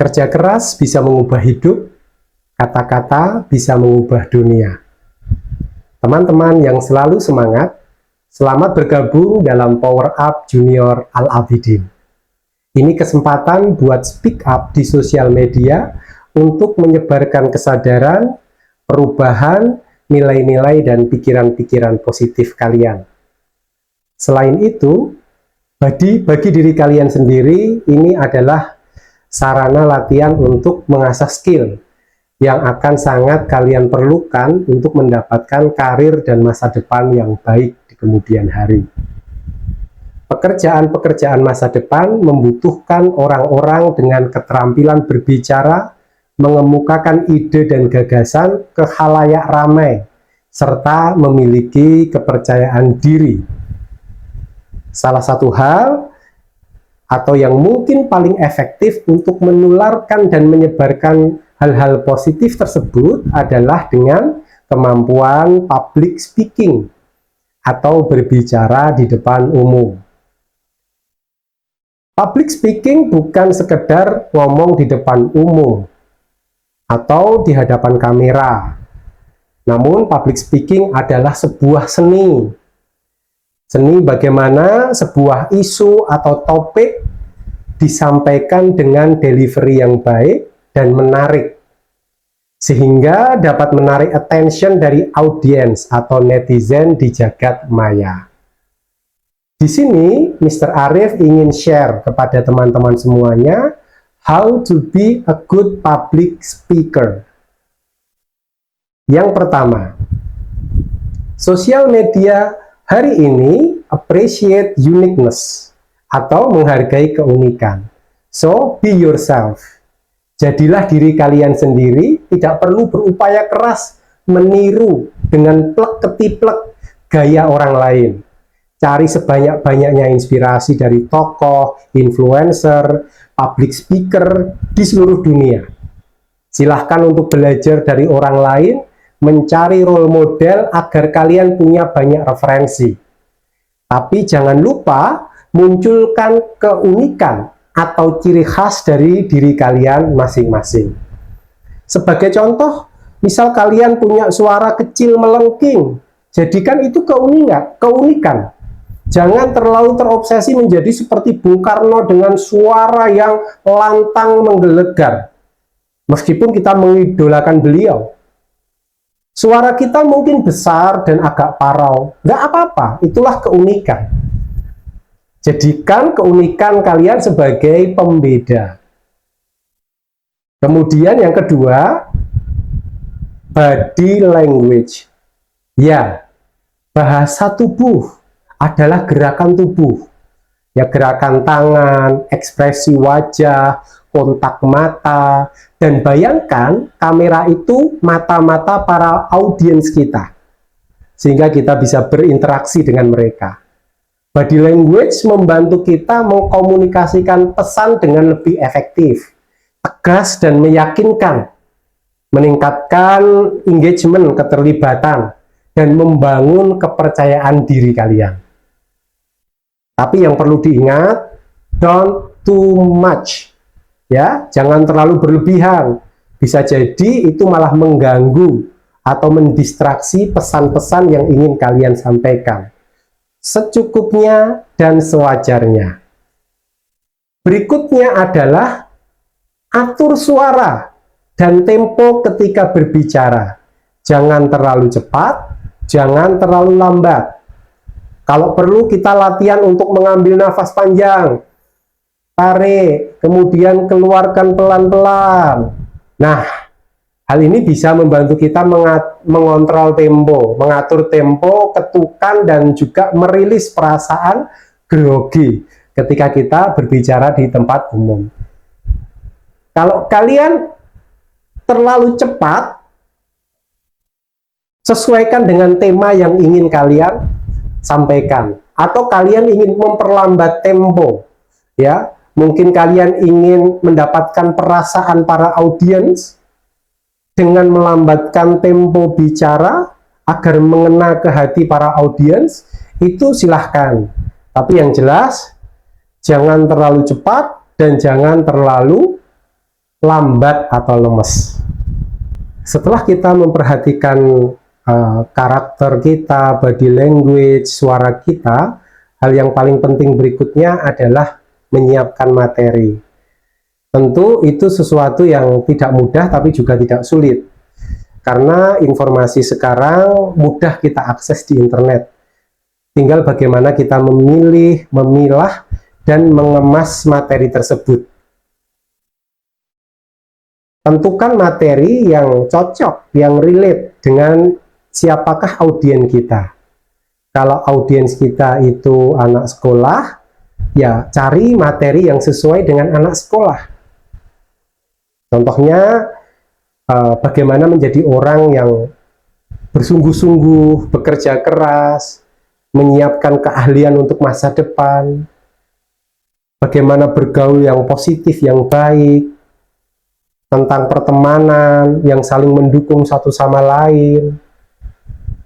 Kerja keras bisa mengubah hidup, kata-kata bisa mengubah dunia. Teman-teman yang selalu semangat, selamat bergabung dalam Power Up Junior Al-Abidin. Ini kesempatan buat speak up di sosial media untuk menyebarkan kesadaran, perubahan, nilai-nilai dan pikiran-pikiran positif kalian. Selain itu, bagi diri kalian sendiri, ini adalah sarana latihan untuk mengasah skill yang akan sangat kalian perlukan untuk mendapatkan karir dan masa depan yang baik di kemudian hari. Pekerjaan-pekerjaan masa depan membutuhkan orang-orang dengan keterampilan berbicara, mengemukakan ide dan gagasan ke khalayak ramai, serta memiliki kepercayaan diri. Salah satu hal atau yang mungkin paling efektif untuk menularkan dan menyebarkan hal-hal positif tersebut adalah dengan kemampuan public speaking atau berbicara di depan umum. Public speaking bukan sekedar ngomong di depan umum atau di hadapan kamera. Namun public speaking adalah sebuah seni. Seni bagaimana sebuah isu atau topik disampaikan dengan delivery yang baik dan menarik, sehingga dapat menarik attention dari audiens atau netizen di jagat maya. Di sini, Mr. Arif ingin share kepada teman-teman semuanya how to be a good public speaker. Yang pertama, sosial media hari ini appreciate uniqueness atau menghargai keunikan. So, be yourself. Jadilah diri kalian sendiri, tidak perlu berupaya keras meniru dengan plek-ketiplek gaya orang lain. Cari sebanyak-banyaknya inspirasi dari tokoh, influencer, public speaker di seluruh dunia. Silahkan untuk belajar dari orang lain, mencari role model agar kalian punya banyak referensi. Tapi jangan lupa munculkan keunikan atau ciri khas dari diri kalian masing-masing. Sebagai contoh, misal kalian punya suara kecil melengking, jadikan itu keunikan. Jangan terlalu terobsesi menjadi seperti Bung Karno dengan suara yang lantang menggelegar. Meskipun kita mengidolakan beliau, suara kita mungkin besar dan agak parau. Nggak apa-apa, itulah keunikan. Jadikan keunikan kalian sebagai pembeda. Kemudian yang kedua, body language. Ya, bahasa tubuh adalah gerakan tubuh. Ya, gerakan tangan, ekspresi wajah, kontak mata, dan bayangkan kamera itu mata-mata para audiens kita, sehingga kita bisa berinteraksi dengan mereka. Body language membantu kita mengkomunikasikan pesan dengan lebih efektif, tegas dan meyakinkan, meningkatkan engagement, keterlibatan, dan membangun kepercayaan diri kalian. Tapi yang perlu diingat, don't too much. Ya, jangan terlalu berlebihan. Bisa jadi itu malah mengganggu atau mendistraksi pesan-pesan yang ingin kalian sampaikan. Secukupnya dan sewajarnya. Berikutnya adalah atur suara dan tempo ketika berbicara. Jangan terlalu cepat, jangan terlalu lambat. Kalau perlu kita latihan untuk mengambil nafas panjang. Tarik, kemudian keluarkan pelan-pelan. Nah, hal ini bisa membantu kita mengontrol tempo, mengatur tempo, ketukan, dan juga merilis perasaan grogi ketika kita berbicara di tempat umum. Kalau kalian terlalu cepat, sesuaikan dengan tema yang ingin kalian sampaikan. Atau kalian ingin memperlambat tempo, ya, mungkin kalian ingin mendapatkan perasaan para audiens dengan melambatkan tempo bicara agar mengena ke hati para audiens, itu silahkan. Tapi yang jelas, jangan terlalu cepat dan jangan terlalu lambat atau lemes. Setelah kita memperhatikan karakter kita, body language, suara kita, hal yang paling penting berikutnya adalah menyiapkan materi. Tentu itu sesuatu yang tidak mudah tapi juga tidak sulit. Karena informasi sekarang mudah kita akses di internet. Tinggal bagaimana kita memilih, memilah, dan mengemas materi tersebut. Tentukan materi yang cocok, yang relate dengan siapakah audiens kita. Kalau audiens kita itu anak sekolah, ya cari materi yang sesuai dengan anak sekolah. Contohnya, bagaimana menjadi orang yang bersungguh-sungguh, bekerja keras, menyiapkan keahlian untuk masa depan, bagaimana bergaul yang positif, yang baik, tentang pertemanan yang saling mendukung satu sama lain,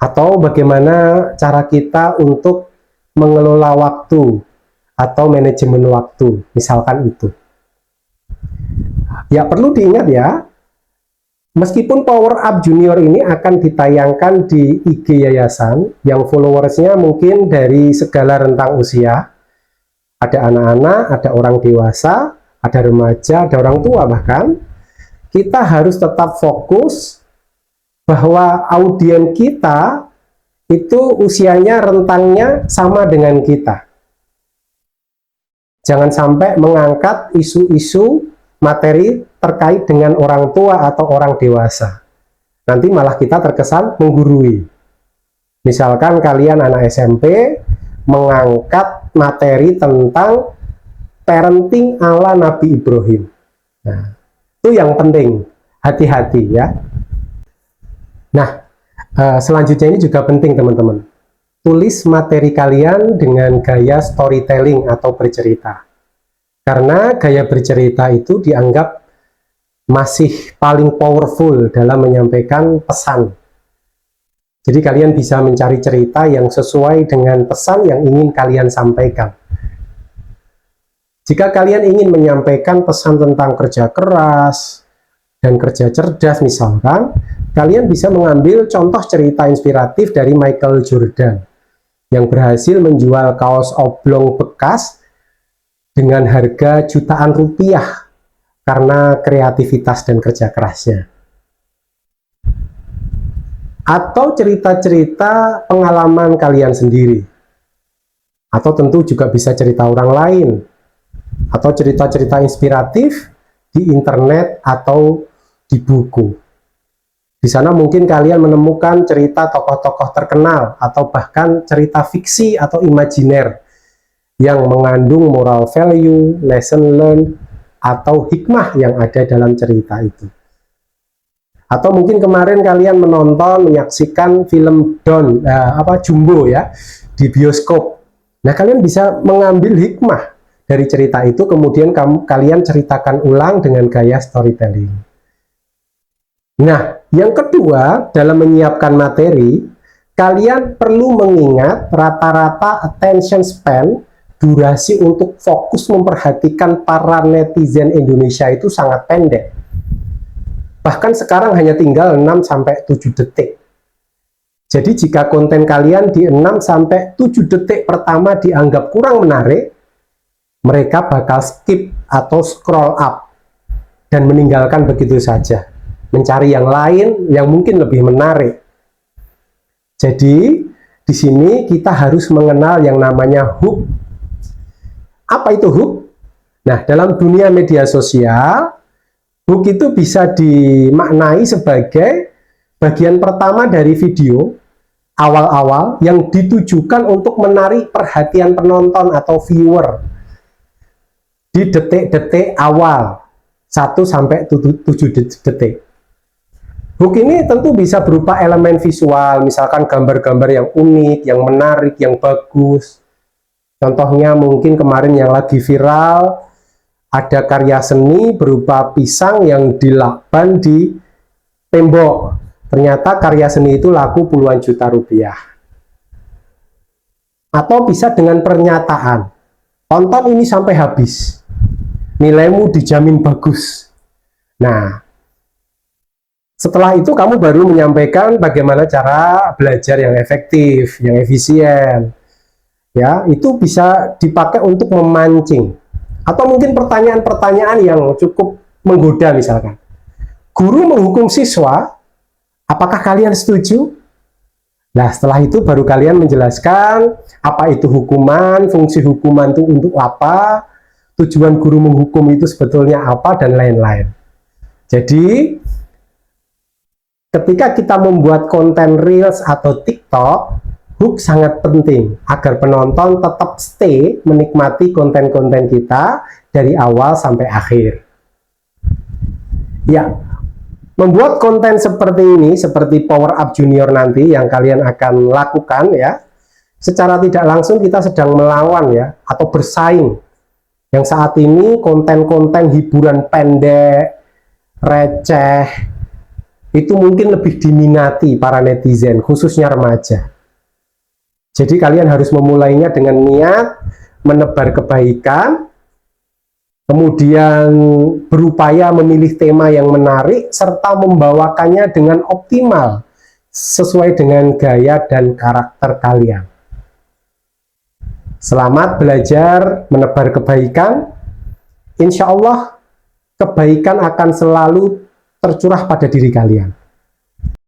atau bagaimana cara kita untuk mengelola waktu atau manajemen waktu, misalkan itu. Ya, perlu diingat ya, meskipun Power Up Junior ini akan ditayangkan di IG yayasan yang followersnya mungkin dari segala rentang usia, ada anak-anak, ada orang dewasa, ada remaja, ada orang tua bahkan, kita harus tetap fokus bahwa audiens kita itu usianya rentangnya sama dengan kita. Jangan sampai mengangkat isu-isu materi terkait dengan orang tua atau orang dewasa. Nanti malah kita terkesan menggurui. Misalkan kalian anak SMP mengangkat materi tentang parenting ala Nabi Ibrahim. Nah, itu yang penting, hati-hati ya. Nah, selanjutnya ini juga penting teman-teman. Tulis materi kalian dengan gaya storytelling atau bercerita. Karena gaya bercerita itu dianggap masih paling powerful dalam menyampaikan pesan. Jadi kalian bisa mencari cerita yang sesuai dengan pesan yang ingin kalian sampaikan. Jika kalian ingin menyampaikan pesan tentang kerja keras dan kerja cerdas misalkan, kalian bisa mengambil contoh cerita inspiratif dari Michael Jordan yang berhasil menjual kaos oblong bekas dengan harga jutaan rupiah karena kreativitas dan kerja kerasnya. Atau cerita-cerita pengalaman kalian sendiri. Atau tentu juga bisa cerita orang lain. Atau cerita-cerita inspiratif di internet atau di buku. Di sana mungkin kalian menemukan cerita tokoh-tokoh terkenal atau bahkan cerita fiksi atau imajiner yang mengandung moral value, lesson learned, atau hikmah yang ada dalam cerita itu. Atau mungkin kemarin kalian menyaksikan film Jumbo ya di bioskop. Nah, kalian bisa mengambil hikmah dari cerita itu, kemudian kalian ceritakan ulang dengan gaya storytelling. Nah, yang kedua, dalam menyiapkan materi, kalian perlu mengingat rata-rata attention span, durasi untuk fokus memperhatikan para netizen Indonesia itu sangat pendek. Bahkan sekarang hanya tinggal 6-7 detik. Jadi jika konten kalian di 6-7 detik pertama dianggap kurang menarik, mereka bakal skip atau scroll up dan meninggalkan begitu saja, mencari yang lain yang mungkin lebih menarik. Jadi di sini kita harus mengenal yang namanya hook. Apa itu hook? Nah, dalam dunia media sosial, hook itu bisa dimaknai sebagai bagian pertama dari video awal-awal yang ditujukan untuk menarik perhatian penonton atau viewer di detik-detik awal 1-7 detik. Hook ini tentu bisa berupa elemen visual, misalkan gambar-gambar yang unik, yang menarik, yang bagus. Contohnya mungkin kemarin yang lagi viral, ada karya seni berupa pisang yang dilakban di tembok. Ternyata karya seni itu laku puluhan juta rupiah. Atau bisa dengan pernyataan, tonton ini sampai habis, nilaimu dijamin bagus. Nah, setelah itu kamu baru menyampaikan bagaimana cara belajar yang efektif, yang efisien. Ya, itu bisa dipakai untuk memancing. Atau mungkin pertanyaan-pertanyaan yang cukup menggoda misalkan. Guru menghukum siswa, apakah kalian setuju? Nah, setelah itu baru kalian menjelaskan apa itu hukuman, fungsi hukuman itu untuk apa, tujuan guru menghukum itu sebetulnya apa, dan lain-lain. Jadi, ketika kita membuat konten Reels atau TikTok, hook sangat penting agar penonton tetap stay menikmati konten-konten kita dari awal sampai akhir. Ya, membuat konten seperti ini, seperti Power Up Junior nanti yang kalian akan lakukan ya, secara tidak langsung kita sedang melawan ya, atau bersaing. Yang saat ini konten-konten hiburan pendek, receh, itu mungkin lebih diminati para netizen, khususnya remaja. Jadi kalian harus memulainya dengan niat menebar kebaikan, kemudian berupaya memilih tema yang menarik, serta membawakannya dengan optimal, sesuai dengan gaya dan karakter kalian. Selamat belajar menebar kebaikan. Insya Allah kebaikan akan selalu tercurah pada diri kalian.